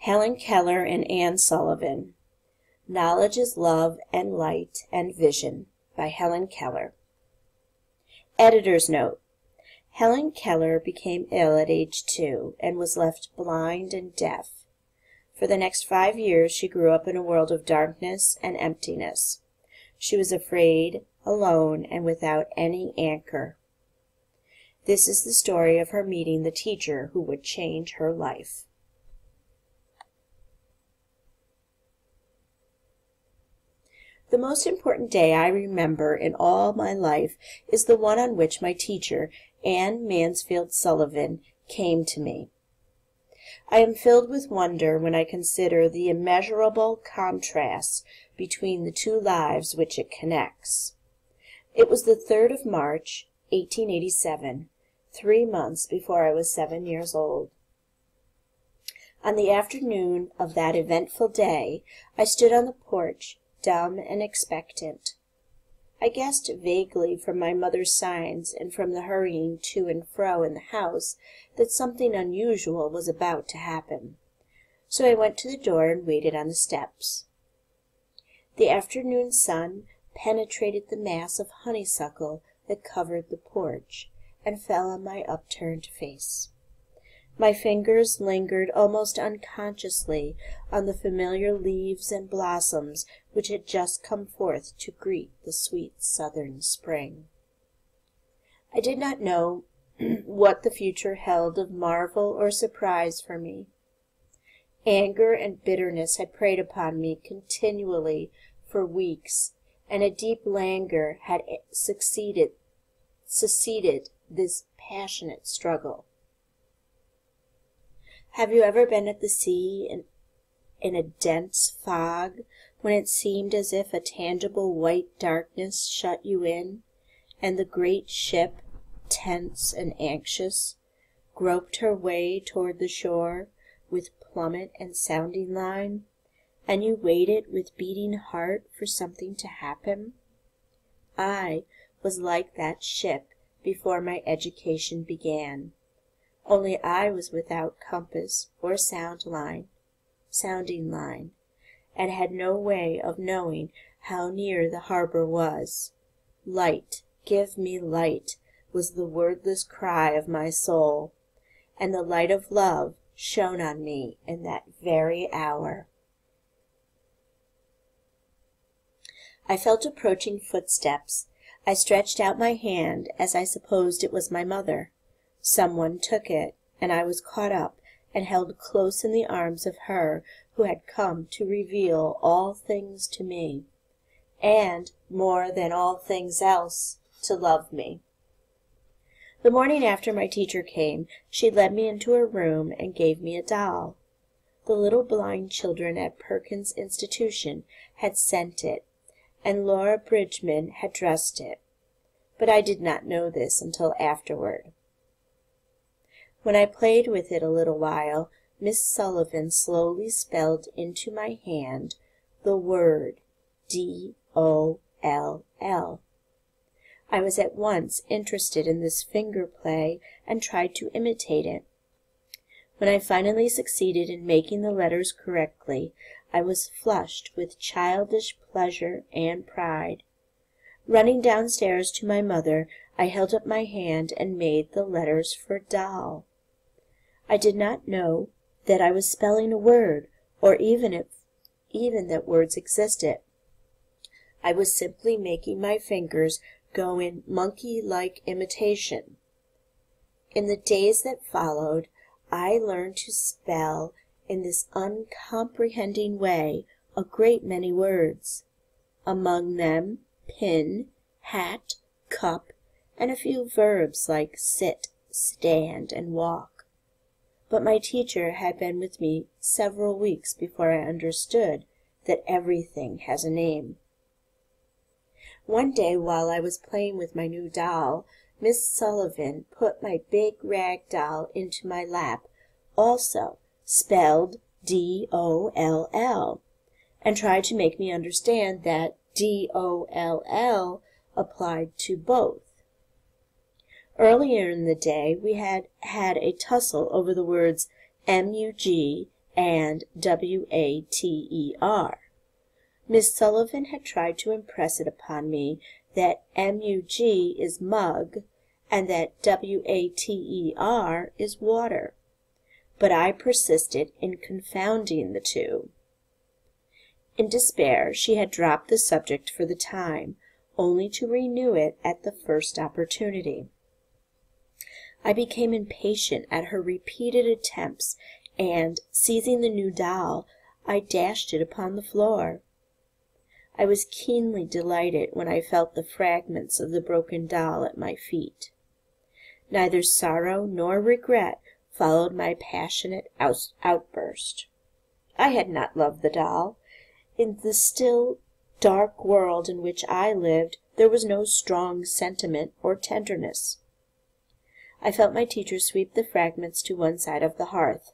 Helen Keller and Anne Sullivan. Knowledge is Love and Light and Vision by Helen Keller. Editor's note. Helen Keller became ill at age 2 and was left blind and deaf. For the next 5 years she grew up in a world of darkness and emptiness. She was afraid, alone, and without any anchor. This is the story of her meeting the teacher who would change her life. The most important day I remember in all my life is the one on which my teacher, Anne Mansfield Sullivan, came to me. I am filled with wonder when I consider the immeasurable contrasts between the two lives which it connects. It was the 3rd of March, 1887, 3 months before I was 7 years old. On the afternoon of that eventful day, I stood on the porch, dumb and expectant. I guessed vaguely from my mother's signs and from the hurrying to and fro in the house that something unusual was about to happen. So I went to the door and waited on the steps. The afternoon sun penetrated the mass of honeysuckle that covered the porch and fell on my upturned face. My fingers lingered almost unconsciously on the familiar leaves and blossoms which had just come forth to greet the sweet southern spring. I did not know what the future held of marvel or surprise for me. Anger and bitterness had preyed upon me continually for weeks, and a deep languor had succeeded this passionate struggle. Have you ever been at the sea in a dense fog, when it seemed as if a tangible white darkness shut you in, and the great ship, tense and anxious, groped her way toward the shore with plummet and sounding line, and you waited with beating heart for something to happen? I was like that ship before my education began. Only I was without compass or sounding line, and had no way of knowing how near the harbor was. Light, give me light, was the wordless cry of my soul, and the light of love shone on me in that very hour. I felt approaching footsteps. I stretched out my hand, as I supposed it was my mother. Someone took it, and I was caught up and held close in the arms of her who had come to reveal all things to me, and, more than all things else, to love me. The morning after my teacher came, she led me into her room and gave me a doll. The little blind children at Perkins Institution had sent it, and Laura Bridgman had dressed it, but I did not know this until afterward. When I played with it a little while, Miss Sullivan slowly spelled into my hand the word D-O-L-L. I was at once interested in this finger play and tried to imitate it. When I finally succeeded in making the letters correctly, I was flushed with childish pleasure and pride. Running downstairs to my mother, I held up my hand and made the letters for doll. I did not know that I was spelling a word, or even that words existed. I was simply making my fingers go in monkey-like imitation. In the days that followed, I learned to spell in this uncomprehending way a great many words, among them pin, hat, cup, and a few verbs like sit, stand, and walk. But my teacher had been with me several weeks before I understood that everything has a name. One day while I was playing with my new doll, Miss Sullivan put my big rag doll into my lap, also spelled D-O-L-L, and tried to make me understand that D-O-L-L applied to both. Earlier in the day we had had a tussle over the words M-U-G and water. Miss Sullivan had tried to impress it upon me that mug is mug and that water is water, but I persisted in confounding the two. In despair, she had dropped the subject for the time, only to renew it at the first opportunity. I became impatient at her repeated attempts, and, seizing the new doll, I dashed it upon the floor. I was keenly delighted when I felt the fragments of the broken doll at my feet. Neither sorrow nor regret followed my passionate outburst. I had not loved the doll. In the still, dark world in which I lived, there was no strong sentiment or tenderness. I felt my teacher sweep the fragments to one side of the hearth,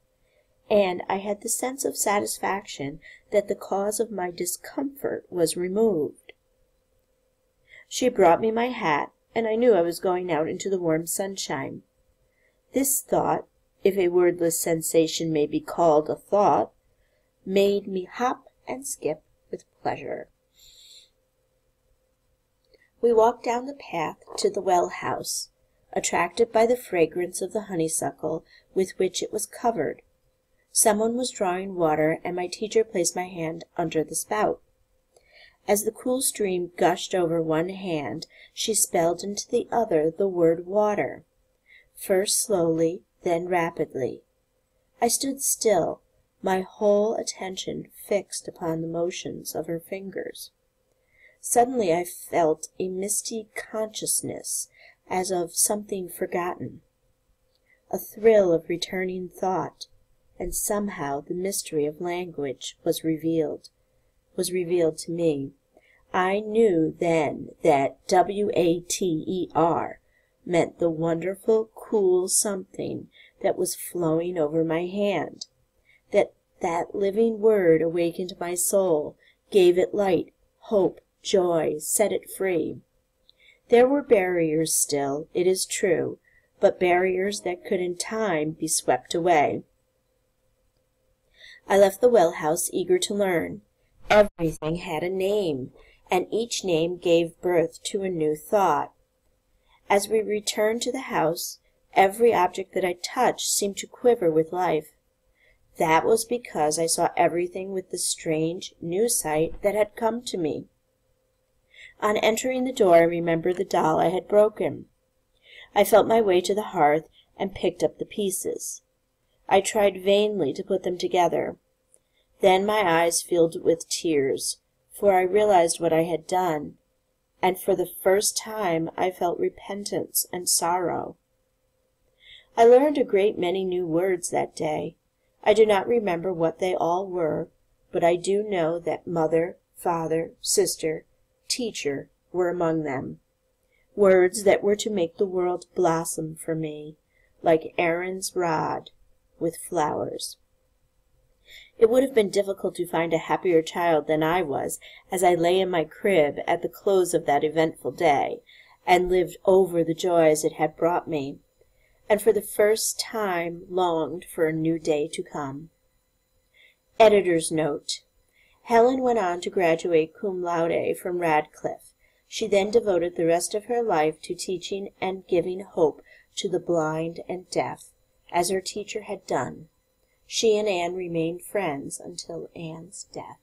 and I had the sense of satisfaction that the cause of my discomfort was removed. She brought me my hat, and I knew I was going out into the warm sunshine. This thought, if a wordless sensation may be called a thought, made me hop and skip with pleasure. We walked down the path to the well house, attracted by the fragrance of the honeysuckle with which it was covered. Someone was drawing water, and my teacher placed my hand under the spout. As the cool stream gushed over one hand, she spelled into the other the word water, first slowly, then rapidly. I stood still, my whole attention fixed upon the motions of her fingers. Suddenly I felt a misty consciousness as of something forgotten, a thrill of returning thought, and somehow the mystery of language was revealed to me. I knew then that water meant the wonderful, cool something that was flowing over my hand, that living word awakened my soul, gave it light, hope, joy, set it free. There were barriers still, it is true, but barriers that could in time be swept away. I left the well house eager to learn. Everything had a name, and each name gave birth to a new thought. As we returned to the house, every object that I touched seemed to quiver with life. That was because I saw everything with the strange, new sight that had come to me. On entering the door, I remembered the doll I had broken. I felt my way to the hearth and picked up the pieces. I tried vainly to put them together. Then my eyes filled with tears, for I realized what I had done, and for the first time I felt repentance and sorrow. I learned a great many new words that day. I do not remember what they all were, but I do know that mother, father, sister, teacher were among them. Words that were to make the world blossom for me, like Aaron's rod with flowers. It would have been difficult to find a happier child than I was as I lay in my crib at the close of that eventful day, and lived over the joys it had brought me, and for the first time longed for a new day to come. Editor's note: Helen went on to graduate cum laude from Radcliffe. She then devoted the rest of her life to teaching and giving hope to the blind and deaf, as her teacher had done. She and Anne remained friends until Anne's death.